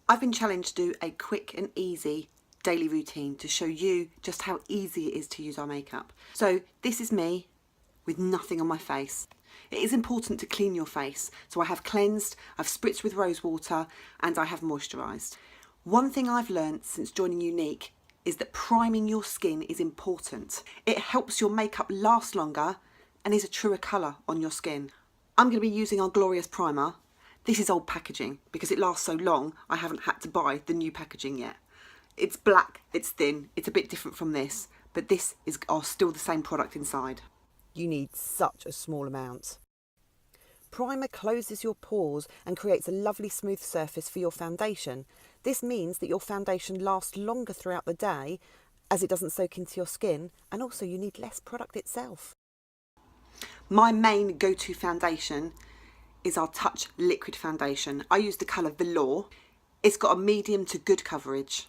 I've been challenged to do a quick and easy daily routine to show you just how easy it is to use our makeup. So this is me with nothing on my face. It is important to clean your face. So I have cleansed, I've spritzed with rose water, and I have moisturised. One thing I've learned since joining Younique is that priming your skin is important. It helps your makeup last longer and is a truer colour on your skin. I'm going to be using our Glorious Primer. This is old packaging because it lasts so long I haven't had to buy the new packaging yet. It's black, it's thin, it's a bit different from this, but this is still the same product inside. You need such a small amount. Primer closes your pores and creates a lovely smooth surface for your foundation. This means that your foundation lasts longer throughout the day as it doesn't soak into your skin, and also you need less product itself. My main go-to foundation is our Touch Liquid Foundation. I use the colour Velour. It's got a medium to good coverage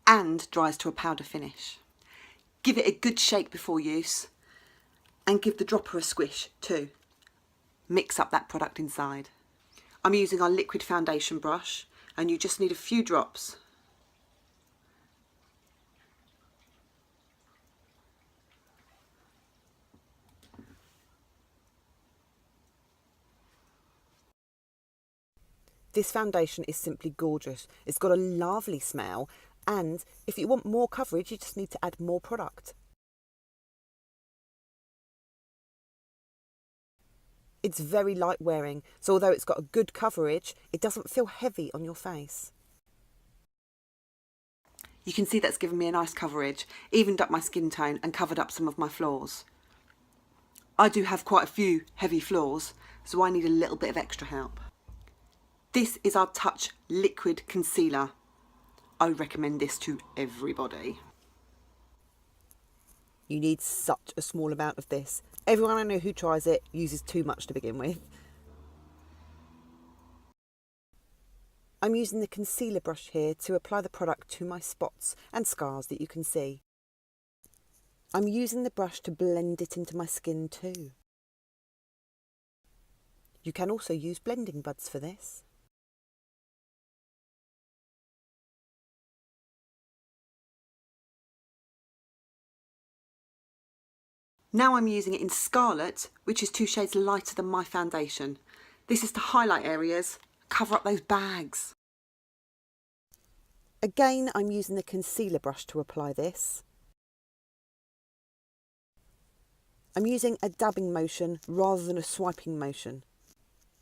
and dries to a powder finish. Give it a good shake before use and give the dropper a squish too. Mix up that product inside. I'm using our liquid foundation brush and you just need a few drops. This foundation is simply gorgeous. It's got a lovely smell, and if you want more coverage, you just need to add more product. It's very light wearing, so although it's got a good coverage, it doesn't feel heavy on your face. You can see that's given me a nice coverage, evened up my skin tone and covered up some of my flaws. I do have quite a few heavy flaws, so I need a little bit of extra help. This is our Touch Liquid Concealer. I recommend this to everybody. You need such a small amount of this. Everyone I know who tries it uses too much to begin with. I'm using the concealer brush here to apply the product to my spots and scars that you can see. I'm using the brush to blend it into my skin too. You can also use blending buds for this. Now I'm using it in Scarlet, which is 2 shades lighter than my foundation. This is to highlight areas, cover up those bags. Again, I'm using the concealer brush to apply this. I'm using a dabbing motion rather than a swiping motion,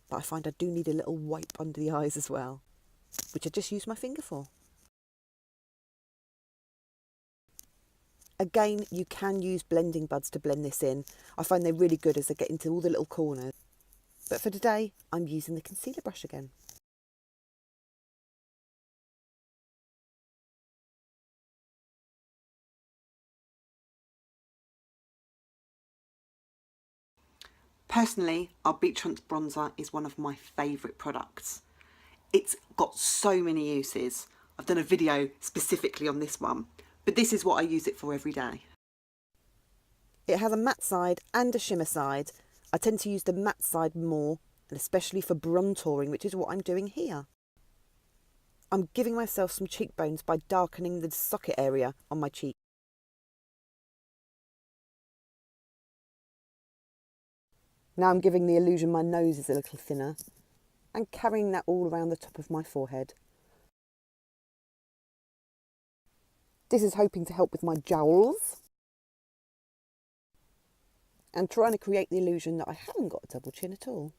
but I find I do need a little wipe under the eyes as well, which I just use my finger for. Again, you can use blending buds to blend this in. I find they're really good as they get into all the little corners. But for today, I'm using the concealer brush again. Personally, our Beachfront bronzer is one of my favourite products. It's got so many uses. I've done a video specifically on this one, but this is what I use it for every day. It has a matte side and a shimmer side. I tend to use the matte side more, and especially for bronzing, which is what I'm doing here. I'm giving myself some cheekbones by darkening the socket area on my cheek. Now I'm giving the illusion my nose is a little thinner and carrying that all around the top of my forehead. This is hoping to help with my jowls and trying to create the illusion that I haven't got a double chin at all.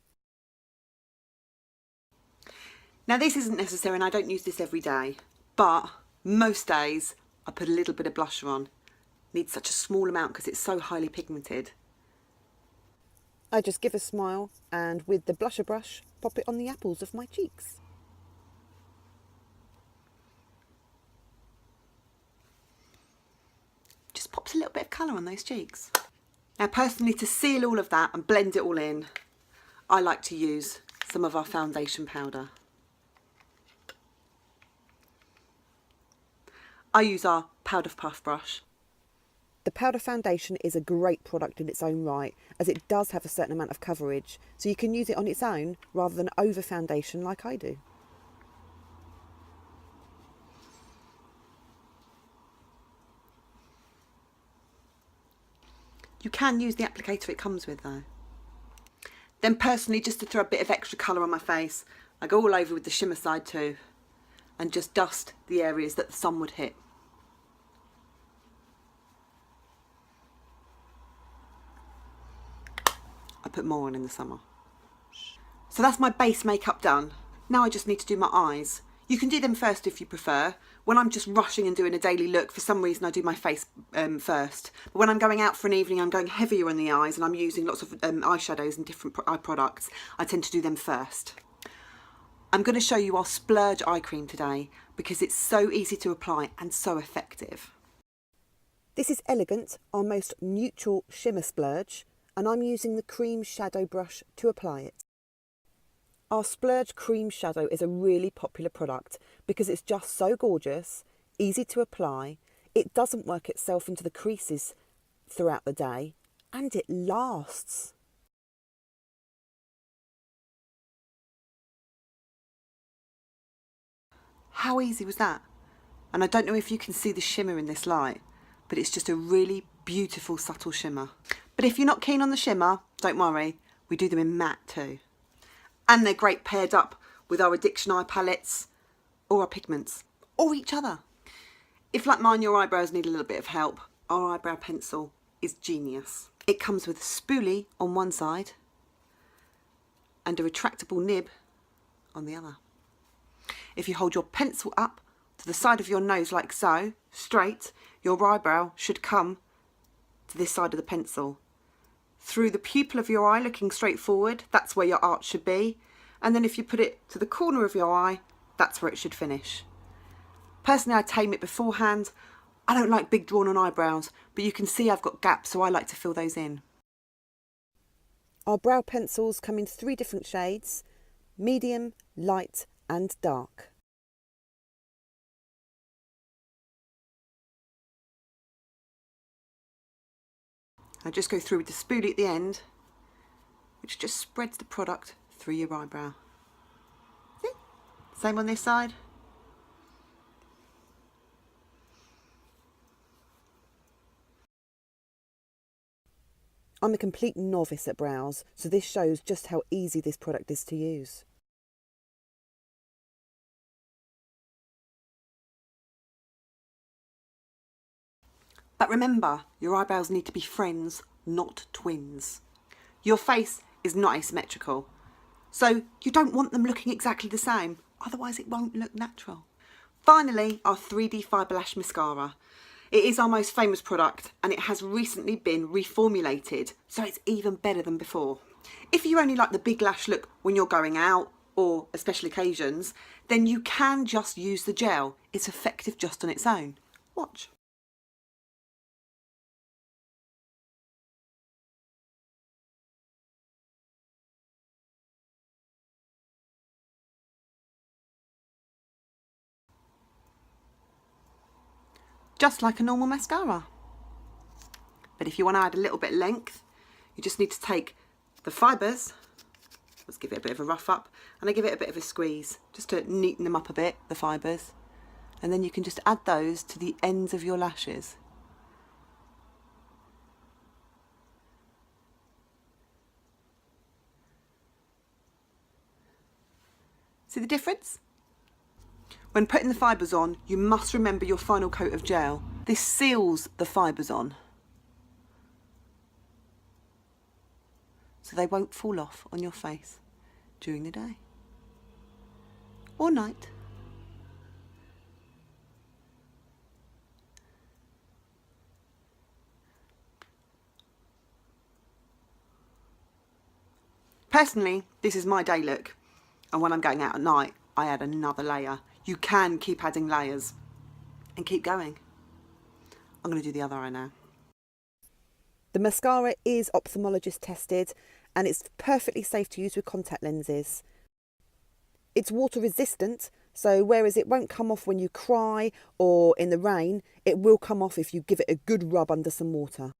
Now this isn't necessary and I don't use this every day, but most days I put a little bit of blusher on. Need such a small amount because it's so highly pigmented. I just give a smile and with the blusher brush pop it on the apples of my cheeks. Just pops a little bit of colour on those cheeks. Now personally, to seal all of that and blend it all in, I like to use some of our foundation powder. I use our Powder Puff brush. The powder foundation is a great product in its own right, as it does have a certain amount of coverage, so you can use it on its own rather than over foundation like I do. You can use the applicator it comes with though. Then personally, just to throw a bit of extra colour on my face, I go all over with the shimmer side too and just dust the areas that the sun would hit. I put more on in the summer. So that's my base makeup done. Now I just need to do my eyes. You can do them first if you prefer. When I'm just rushing and doing a daily look, for some reason I do my face first. But when I'm going out for an evening, I'm going heavier on the eyes and I'm using lots of eyeshadows and different eye products. I tend to do them first. I'm going to show you our Splurge eye cream today because it's so easy to apply and so effective. This is Elegant, our most neutral shimmer splurge, and I'm using the cream shadow brush to apply it. Our Splurge cream shadow is a really popular product because it's just so gorgeous, easy to apply, it doesn't work itself into the creases throughout the day, and it lasts. How easy was that? And I don't know if you can see the shimmer in this light, but it's just a really beautiful subtle shimmer. But if you're not keen on the shimmer, don't worry, we do them in matte too. And they're great paired up with our Addiction eye palettes or our pigments or each other. If like mine your eyebrows need a little bit of help, our eyebrow pencil is genius. It comes with a spoolie on one side and a retractable nib on the other. If you hold your pencil up to the side of your nose like so, straight, your eyebrow should come to this side of the pencil. Through the pupil of your eye looking straight forward, that's where your arch should be. And then if you put it to the corner of your eye, that's where it should finish. Personally, I tame it beforehand. I don't like big drawn on eyebrows, but you can see I've got gaps, so I like to fill those in. Our brow pencils come in 3 different shades: medium, light and dark. I just go through with the spoolie at the end, which just spreads the product through your eyebrow. See? Same on this side. I'm a complete novice at brows, so this shows just how easy this product is to use. But remember, your eyebrows need to be friends, not twins. Your face is not asymmetrical, so you don't want them looking exactly the same, otherwise it won't look natural. Finally, our 3D Fiberlash mascara. It is our most famous product and it has recently been reformulated, so it's even better than before. If you only like the big lash look when you're going out or at special occasions, then you can just use the gel. It's effective just on its own. Watch. Just like a normal mascara. But if you want to add a little bit of length, you just need to take the fibres, let's give it a bit of a rough up, and I give it a bit of a squeeze, just to neaten them up a bit, the fibres. And then you can just add those to the ends of your lashes. See the difference? When putting the fibres on, you must remember your final coat of gel. This seals the fibres on, so they won't fall off on your face during the day or night. Personally, this is my day look, and when I'm going out at night, I add another layer. You can keep adding layers and keep going. I'm going to do the other eye now. The mascara is ophthalmologist tested and it's perfectly safe to use with contact lenses. It's water resistant, so whereas it won't come off when you cry or in the rain, it will come off if you give it a good rub under some water.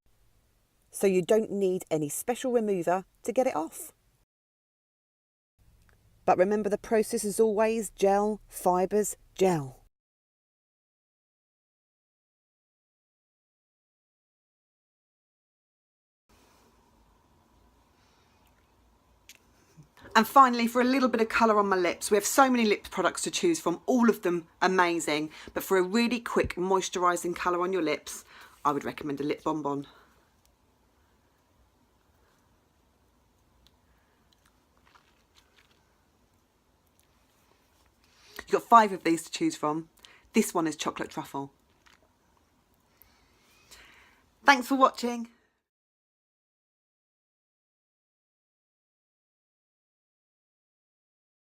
So you don't need any special remover to get it off. But remember, the process is always gel, fibres, gel. And finally, for a little bit of colour on my lips, we have so many lip products to choose from, all of them amazing. But for a really quick moisturising colour on your lips, I would recommend a lip Bonbon. You've got 5 of these to choose from. This one is chocolate truffle. Thanks for watching.